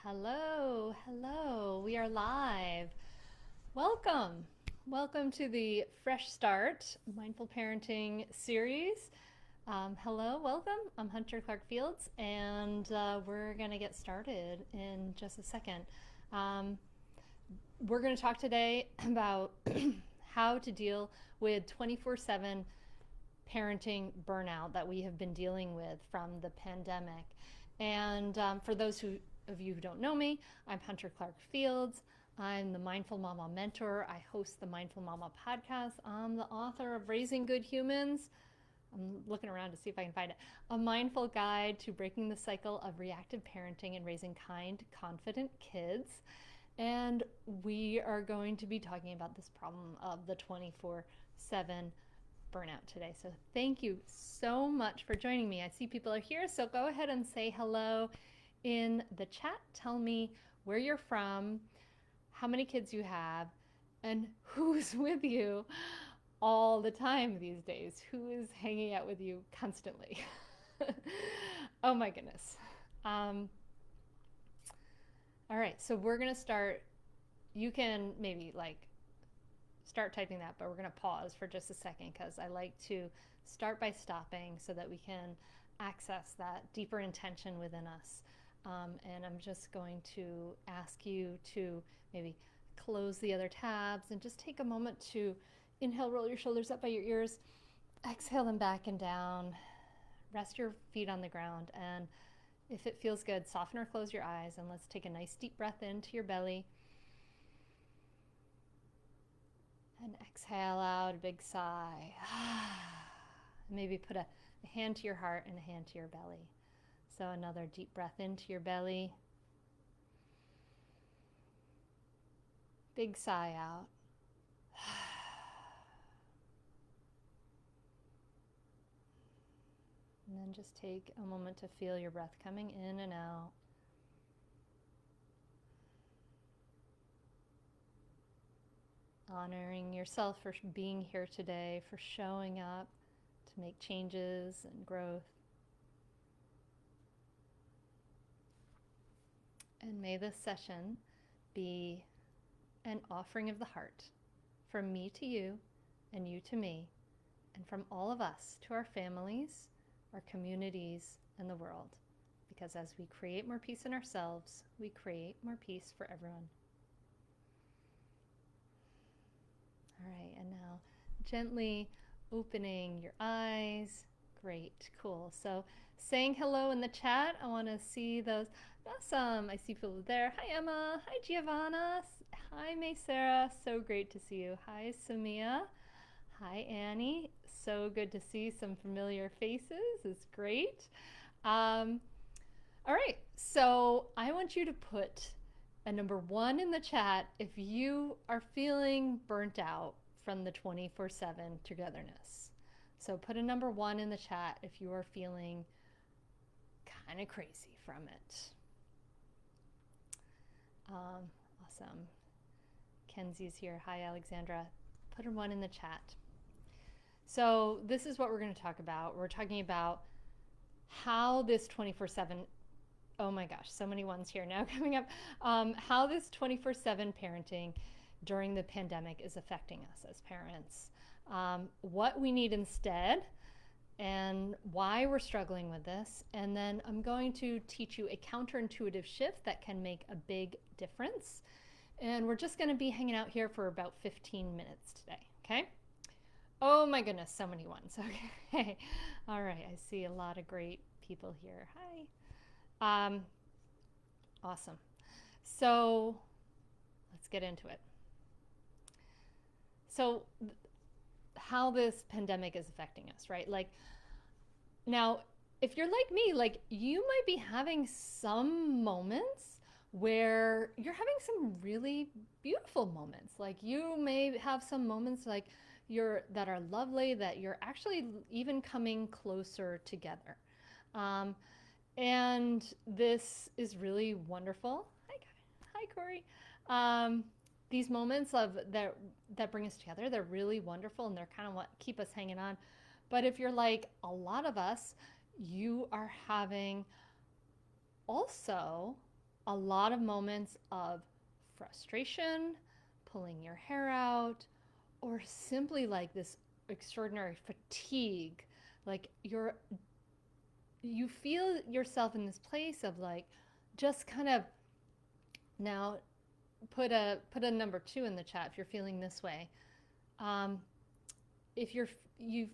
Hello, hello. We are live. Welcome. Welcome to the Fresh Start Mindful Parenting series. Hello, welcome. I'm Hunter Clark Fields, and we're going to get started in just a second. We're going to talk today about how to deal with 24/7 parenting burnout that we have been dealing with from the pandemic. And for those of you who don't know me, I'm Hunter Clark Fields. I'm the Mindful Mama mentor. I host the Mindful Mama podcast. I'm the author of Raising Good Humans. I'm looking around to see if I can find it. A mindful guide to breaking the cycle of reactive parenting and raising kind, confident kids. And we are going to be talking about this problem of the 24/7 burnout today. So thank you so much for joining me. I see people are here, so go ahead and say hello in the chat. Tell me where you're from, how many kids you have, and who's with you all the time these days. Who is hanging out with you constantly? Oh my goodness. All right, so we're going to start. You can maybe start typing that, but we're going to pause for just a second because I like to start by stopping so that we can access that deeper intention within us. And I'm just going to ask you to maybe close the other tabs and just take a moment to inhale, roll your shoulders up by your ears, exhale them back and down, rest your feet on the ground, and if it feels good, soften or close your eyes, and let's take a nice deep breath into your belly. And exhale out a big sigh. Maybe put a hand to your heart and a hand to your belly. So another deep breath into your belly. Big sigh out. And then just take a moment to feel your breath coming in and out. Honoring yourself for being here today, for showing up to make changes and growth. And may this session be an offering of the heart from me to you and you to me, and from all of us to our families, our communities, and the world. Because as we create more peace in ourselves, we create more peace for everyone. All right, and now gently opening your eyes. Great, cool. So saying hello in the chat. I want to see those. Awesome. I see people there. Hi, Emma. Hi, Giovanna. Hi, May Sarah. So great to see you. Hi, Samia. Hi, Annie. So good to see some familiar faces. It's great. All right, so I want you to put a number 1 in the chat if you are feeling burnt out from the 24/7 togetherness. So put a number 1 in the chat if you are feeling kind of crazy from it. Awesome. Kenzie's here. Hi, Alexandra. Put a 1 in the chat. So this is what we're going to talk about. We're talking about how this 24/7, oh my gosh, so many ones here now coming up, how this 24/7 parenting during the pandemic is affecting us as parents, what we need instead, and why we're struggling with this. And then I'm going to teach you a counterintuitive shift that can make a big difference. And we're just going to be hanging out here for about 15 minutes today, okay? Oh my goodness, so many ones. Okay. All right, I see a lot of great people here. Hi. Awesome. So let's get into it. So how this pandemic is affecting us, right? Now, if you're like me, you might be having some moments where you're having some really beautiful moments. You may have some moments that are lovely, that you're actually even coming closer together. And this is really wonderful. Hi, Corey. These moments that bring us together, they're really wonderful, and they're kind of what keep us hanging on. But if you're like a lot of us, you are having also a lot of moments of frustration, pulling your hair out, or simply like this extraordinary fatigue. Like you feel yourself in this place of like just kind of, now put a number 2 in the chat if you're feeling this way. If you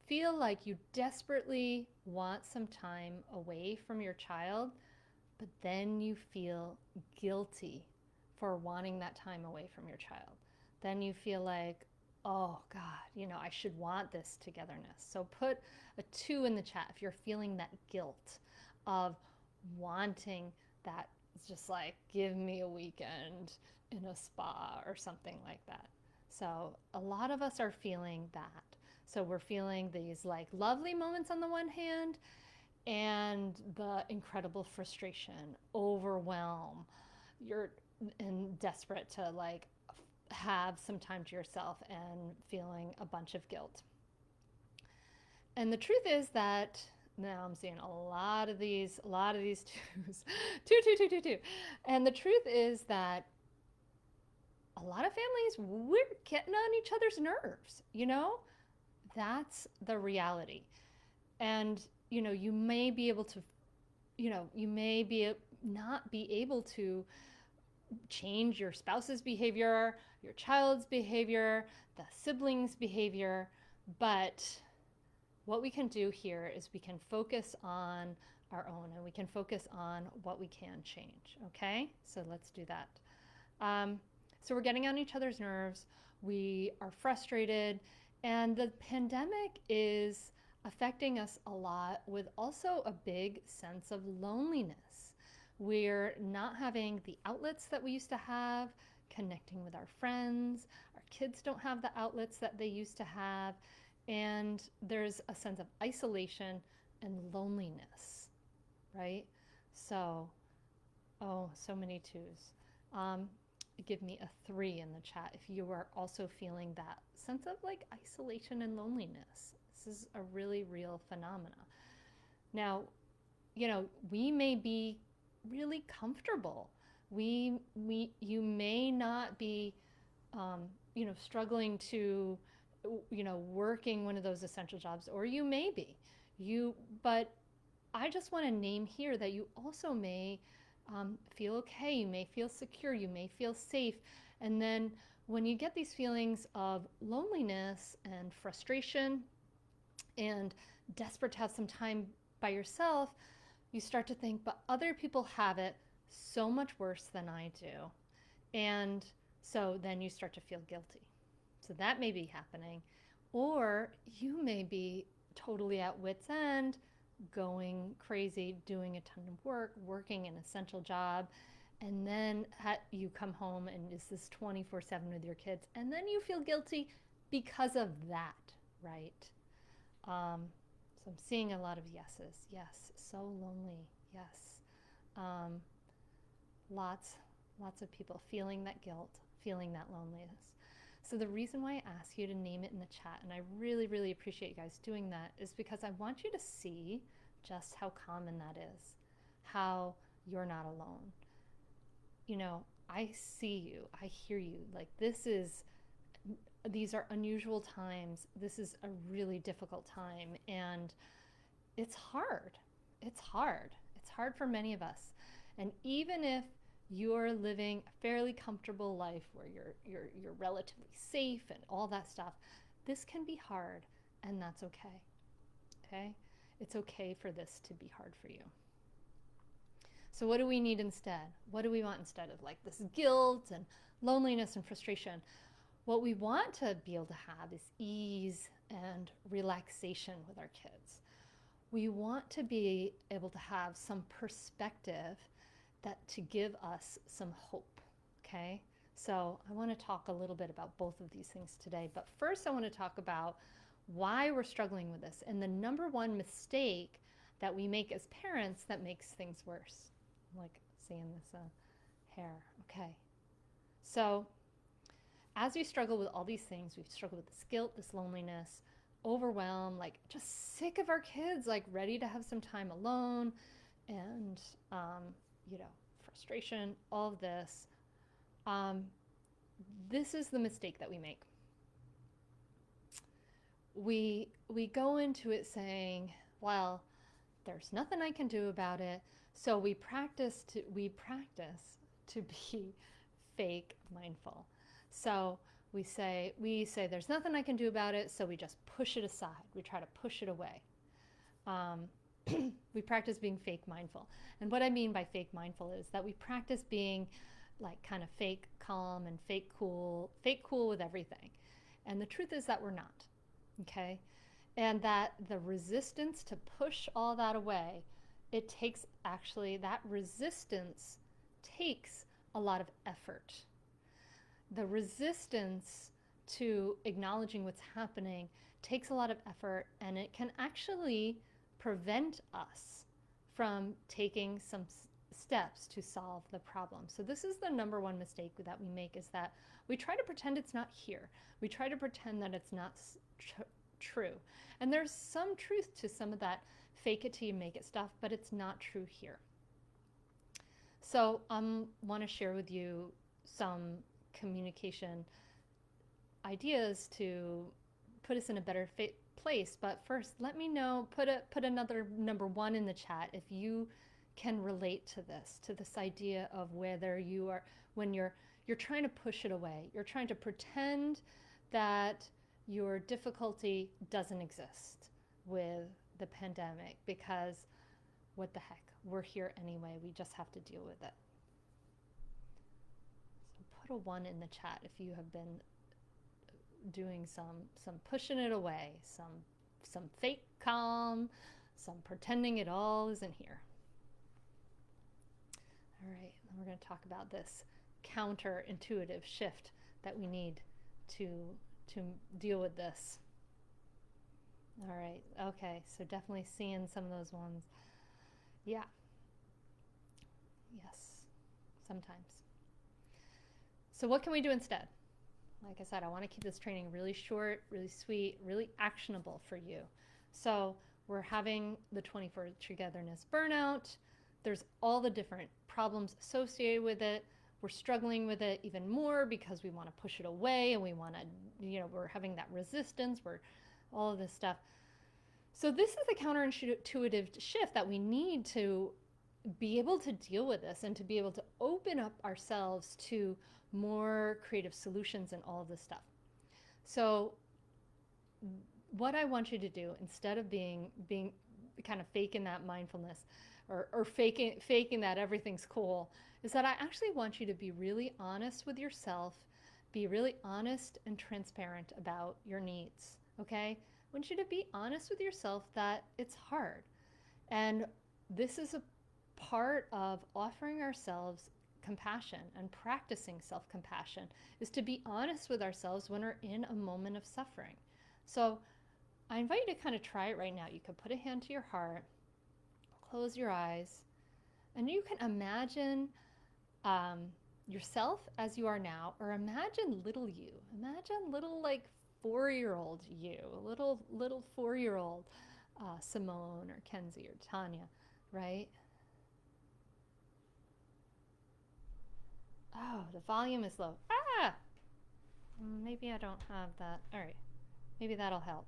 feel like you desperately want some time away from your child, but then you feel guilty for wanting that time away from your child, then you feel like, oh God, I should want this togetherness. So put a 2 in the chat if you're feeling that guilt of wanting that. It's just like, give me a weekend in a spa or something like that. So a lot of us are feeling that. So we're feeling these like lovely moments on the one hand, and the incredible frustration, overwhelm. You're desperate to like have some time to yourself and feeling a bunch of guilt. And the truth is that now I'm seeing a lot of these twos, two. And the truth is that a lot of families, we're getting on each other's nerves, That's the reality. And, you may be able to, you may be not be able to change your spouse's behavior, your child's behavior, the siblings' behavior, but what we can do here is we can focus on our own, and we can focus on what we can change, okay? So let's do that. So we're getting on each other's nerves, we are frustrated, and the pandemic is affecting us a lot with also a big sense of loneliness. We're not having the outlets that we used to have, connecting with our friends. Our kids don't have the outlets that they used to have. And there's a sense of isolation and loneliness, right? So, so many 2s. Give me a 3 in the chat if you are also feeling that sense of like isolation and loneliness. This is a really real phenomena. Now, we may be really comfortable. You may not be, struggling to, working one of those essential jobs, or you may be. But I just want to name here that you also may feel okay. You may feel secure. You may feel safe. And then when you get these feelings of loneliness and frustration and desperate to have some time by yourself, you start to think, but other people have it so much worse than I do. And so then you start to feel guilty. So that may be happening. Or you may be totally at wit's end, going crazy, doing a ton of work, working an essential job, and then you come home and it's this 24/7 with your kids, and then you feel guilty because of that, right? So I'm seeing a lot of yeses. Yes, so lonely. Yes. Lots of people feeling that guilt, feeling that loneliness. So the reason why I ask you to name it in the chat, and I really, really appreciate you guys doing that, is because I want you to see just how common that is, how you're not alone. I see you, I hear you. Like these are unusual times. This is a really difficult time, and it's hard. It's hard. It's hard for many of us. And even if you're living a fairly comfortable life where you're relatively safe and all that stuff, this can be hard, and that's okay. Okay? It's okay for this to be hard for you. So what do we need instead? What do we want instead of like this guilt and loneliness and frustration? What we want to be able to have is ease and relaxation with our kids. We want to be able to have some perspective to give us some hope, okay? So I want to talk a little bit about both of these things today, but first I want to talk about why we're struggling with this and the number one mistake that we make as parents that makes things worse. I'm like seeing this hair, okay? So as we struggle with all these things, we struggle with this guilt, this loneliness, overwhelm, like just sick of our kids, like ready to have some time alone, and frustration, all of this, this is the mistake that we make. We go into it saying, well, there's nothing I can do about it. So we practice to be fake mindful. So we say there's nothing I can do about it, so we just push it aside. We try to push it away. We practice being fake mindful. And what I mean by fake mindful is that we practice being like kind of fake calm and fake cool with everything. And the truth is that we're not, okay? And that the resistance to push all that away, that resistance takes a lot of effort. The resistance to acknowledging what's happening takes a lot of effort, and it can actually prevent us from taking some steps to solve the problem. So this is the number one mistake that we make, is that we try to pretend it's not here. We try to pretend that it's not true. And there's some truth to some of that fake it till you make it stuff, but it's not true here. So I want to share with you some communication ideas to put us in a better place. But first, let me know, put another number 1 in the chat if you can relate to this idea of whether you are, when you're trying to push it away, you're trying to pretend that your difficulty doesn't exist with the pandemic, because what the heck, we're here anyway, we just have to deal with it. So put a 1 in the chat if you have been doing some pushing it away, some fake calm, some pretending it all isn't here. All right, then we're going to talk about this counterintuitive shift that we need to deal with this. All right, okay, so definitely seeing some of those ones. Yeah. Yes, sometimes. So what can we do instead? Like I said, I want to keep this training really short, really sweet, really actionable for you. So we're having the 24 Togetherness Burnout. There's all the different problems associated with it. We're struggling with it even more because we want to push it away, and we want to, we're having that resistance, all of this stuff. So this is the counterintuitive shift that we need to be able to deal with this and to be able to open up ourselves to more creative solutions and all of this stuff. So what I want you to do, instead of being kind of faking that mindfulness or faking that everything's cool, is that I actually want you to be really honest with yourself, be really honest and transparent about your needs, okay? I want you to be honest with yourself that it's hard. And this is a part of offering ourselves compassion and practicing self-compassion, is to be honest with ourselves when we're in a moment of suffering. So I invite you to kind of try it right now. You could put a hand to your heart, close your eyes, and you can imagine yourself as you are now, or imagine little you. Imagine little, like, 4-year-old you, little 4-year-old Simone or Kenzie or Tanya, right? Oh, the volume is low. Ah! Maybe I don't have that. All right. Maybe that'll help.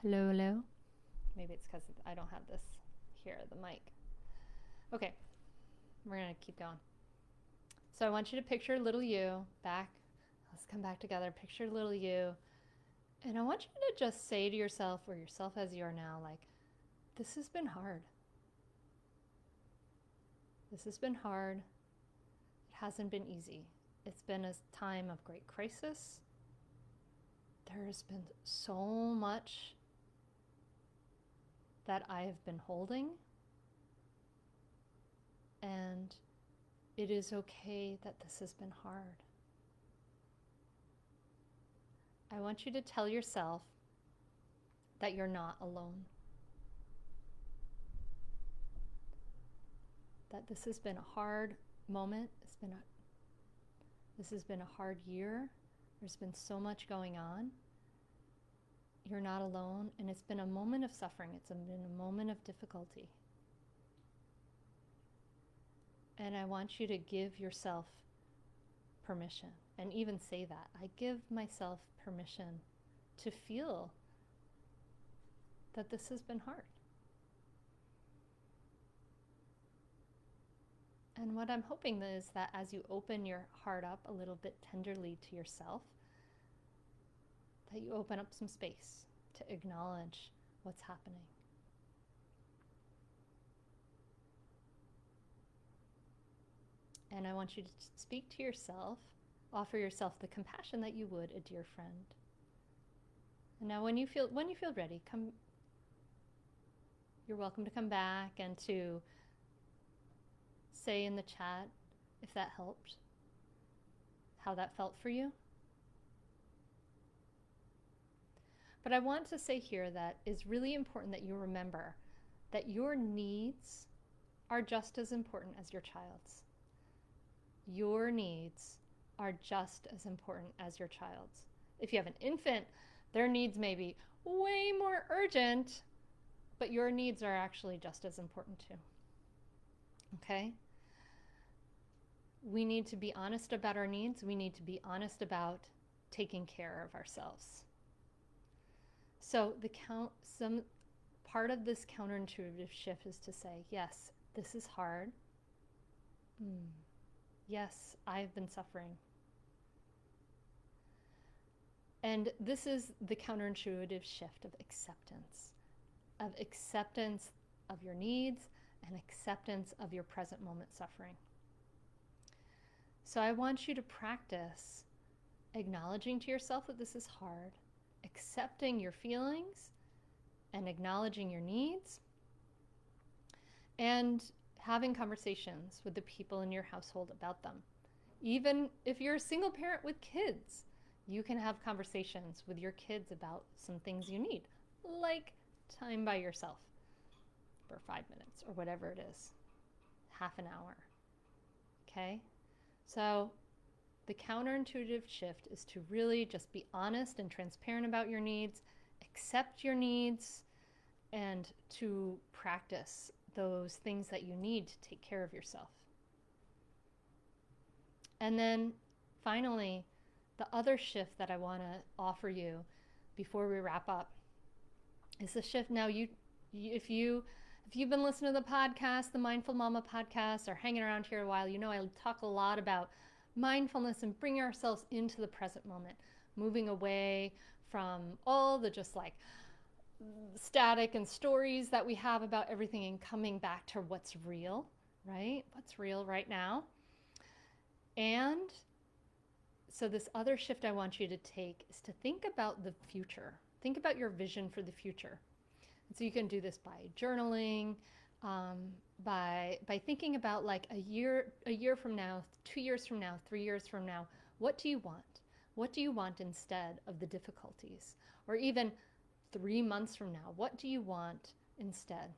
Hello, hello? Maybe it's because I don't have this here, the mic. Okay. We're going to keep going. So I want you to picture little you back. Let's come back together. Picture little you. And I want you to just say to yourself, or yourself as you are now, like, this has been hard. This has been hard. It hasn't been easy. It's been a time of great crisis. There has been so much that I have been holding. And it is okay that this has been hard. I want you to tell yourself that you're not alone. That this has been a hard moment. This has been a hard year. There's been so much going on. You're not alone, and it's been a moment of suffering. It's been a moment of difficulty. And I want you to give yourself permission, and even say that. I give myself permission to feel that this has been hard. And what I'm hoping is that as you open your heart up a little bit tenderly to yourself, that you open up some space to acknowledge what's happening. And I want you to speak to yourself, offer yourself the compassion that you would a dear friend. And now when you feel ready, you're welcome to come back and to say in the chat, if that helped, how that felt for you. But I want to say here that it's really important that you remember that your needs are just as important as your child's. Your needs are just as important as your child's. If you have an infant, their needs may be way more urgent, but your needs are actually just as important too. Okay? We need to be honest about our needs. We need to be honest about taking care of ourselves. So some part of this counterintuitive shift is to say, yes, this is hard. Yes, I've been suffering. And this is the counterintuitive shift of acceptance of your needs and acceptance of your present moment suffering. So I want you to practice acknowledging to yourself that this is hard, accepting your feelings and acknowledging your needs, and having conversations with the people in your household about them. Even if you're a single parent with kids, you can have conversations with your kids about some things you need, like time by yourself for 5 minutes or whatever it is, half an hour. Okay? So the counterintuitive shift is to really just be honest and transparent about your needs, accept your needs, and to practice those things that you need to take care of yourself. And then finally, the other shift that I want to offer you before we wrap up is the shift. Now, if you've been listening to the podcast, the Mindful Mama podcast, or hanging around here a while, you know I talk a lot about mindfulness and bringing ourselves into the present moment, moving away from all the just like static and stories that we have about everything and coming back to what's real, right? What's real right now. And so this other shift I want you to take is to think about the future. Think about your vision for the future. And so you can do this by journaling, by thinking about like a year from now, 2 years from now, 3 years from now. What do you want? What do you want instead of the difficulties? Or even 3 months from now, what do you want instead?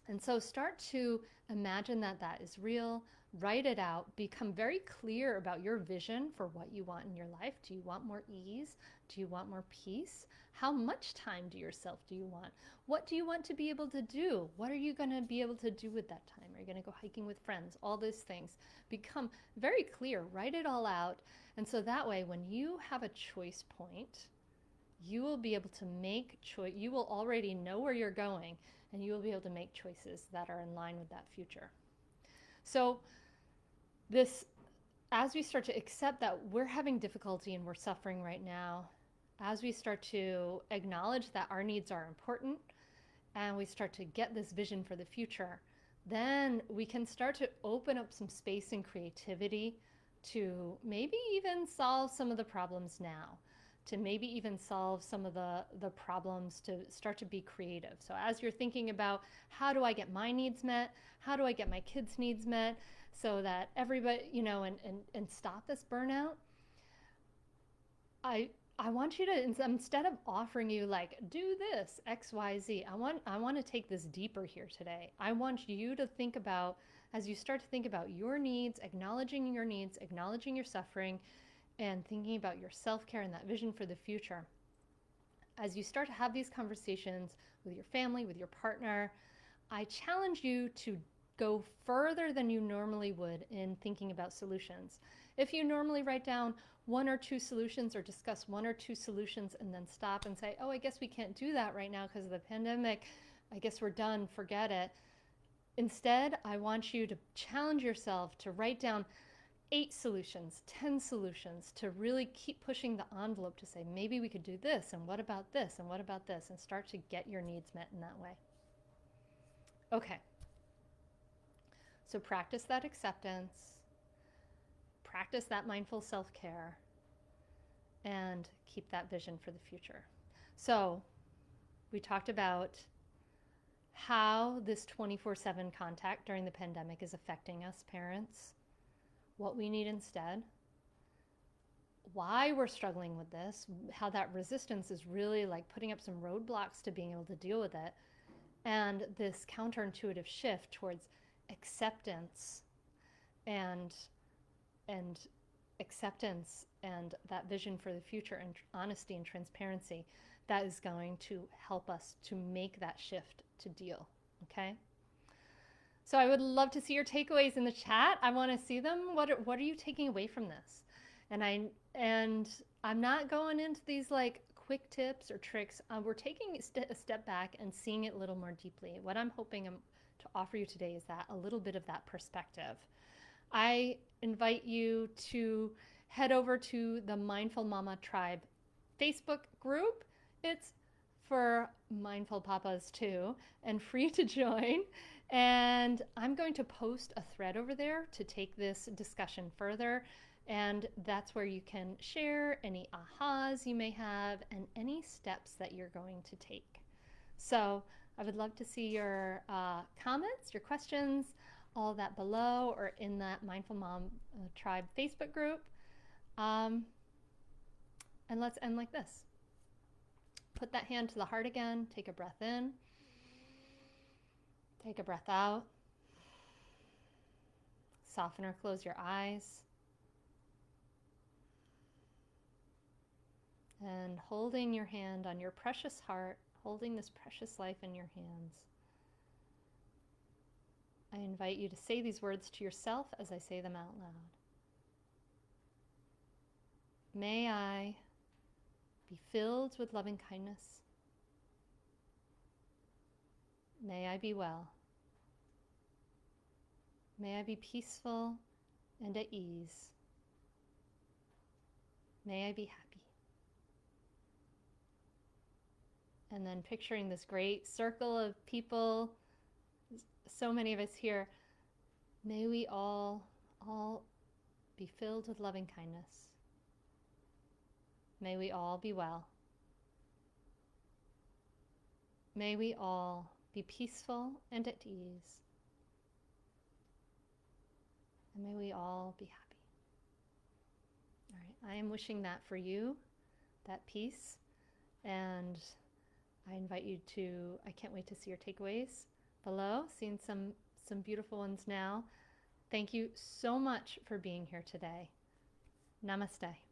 And so start to imagine that that is real, write it out, become very clear about your vision for what you want in your life. Do you want more ease? Do you want more peace? How much time to yourself do you want? What do you want to be able to do? What are you going to be able to do with that time? Are you going to go hiking with friends? All those things. Become very clear, write it all out. And so that way, when you have a choice point, you will be able to make choice. You will already know where you're going, and you will be able to make choices that are in line with that future. So as we start to accept that we're having difficulty and we're suffering right now, as we start to acknowledge that our needs are important, and we start to get this vision for the future, then we can start to open up some space and creativity to maybe even solve some of the problems now, to maybe even solve some of the problems, to start to be creative. So as you're thinking about how do I get my needs met, how do I get my kids' needs met, so that everybody, and stop this burnout, I want you to, instead of offering you like, do this, X, Y, Z, I want to take this deeper here today. I want you to think about, as you start to think about your needs, acknowledging your suffering, and thinking about your self-care and that vision for the future. As you start to have these conversations with your family, with your partner, I challenge you to go further than you normally would in thinking about solutions. If you normally write down one or two solutions or discuss one or two solutions and then stop and say, oh, I guess we can't do that right now because of the pandemic, I guess we're done, forget it. Instead, I want you to challenge yourself to write down 8 solutions, 10 solutions, to really keep pushing the envelope to say, maybe we could do this, and what about this, and what about this, and start to get your needs met in that way. Okay. So practice that acceptance, practice that mindful self-care, and keep that vision for the future. So we talked about how this 24/7 contact during the pandemic is affecting us parents, what we need instead, why we're struggling with this, how that resistance is really like putting up some roadblocks to being able to deal with it, and this counterintuitive shift towards acceptance and acceptance and that vision for the future and honesty and transparency that is going to help us to make that shift to deal. Okay? So I would love to see your takeaways in the chat. I want to see them. What are you taking away from this? And I'm not going into these like quick tips or tricks. We're taking a step back and seeing it a little more deeply. What I'm hoping to offer you today is that a little bit of that perspective. I invite you to head over to the Mindful Mama Tribe Facebook group. It's for mindful papas too, and free to join. And I'm going to post a thread over there to take this discussion further. And that's where you can share any ahas you may have and any steps that you're going to take. So I would love to see your comments, your questions, all that below or in that Mindful Mom Tribe Facebook group. And let's end like this. Put that hand to the heart again. Take a breath in. Take a breath out. Soften or close your eyes. And holding your hand on your precious heart, holding this precious life in your hands, I invite you to say these words to yourself as I say them out loud. May I be filled with loving kindness. May I be well. May I be peaceful and at ease. May I be happy. And then picturing this great circle of people, so many of us here, may we all be filled with loving kindness. May we all be well. May we all be peaceful and at ease. And may we all be happy. All right, I am wishing that for you, that peace. And I invite you to, I can't wait to see your takeaways below, seeing some beautiful ones now. Thank you so much for being here today. Namaste.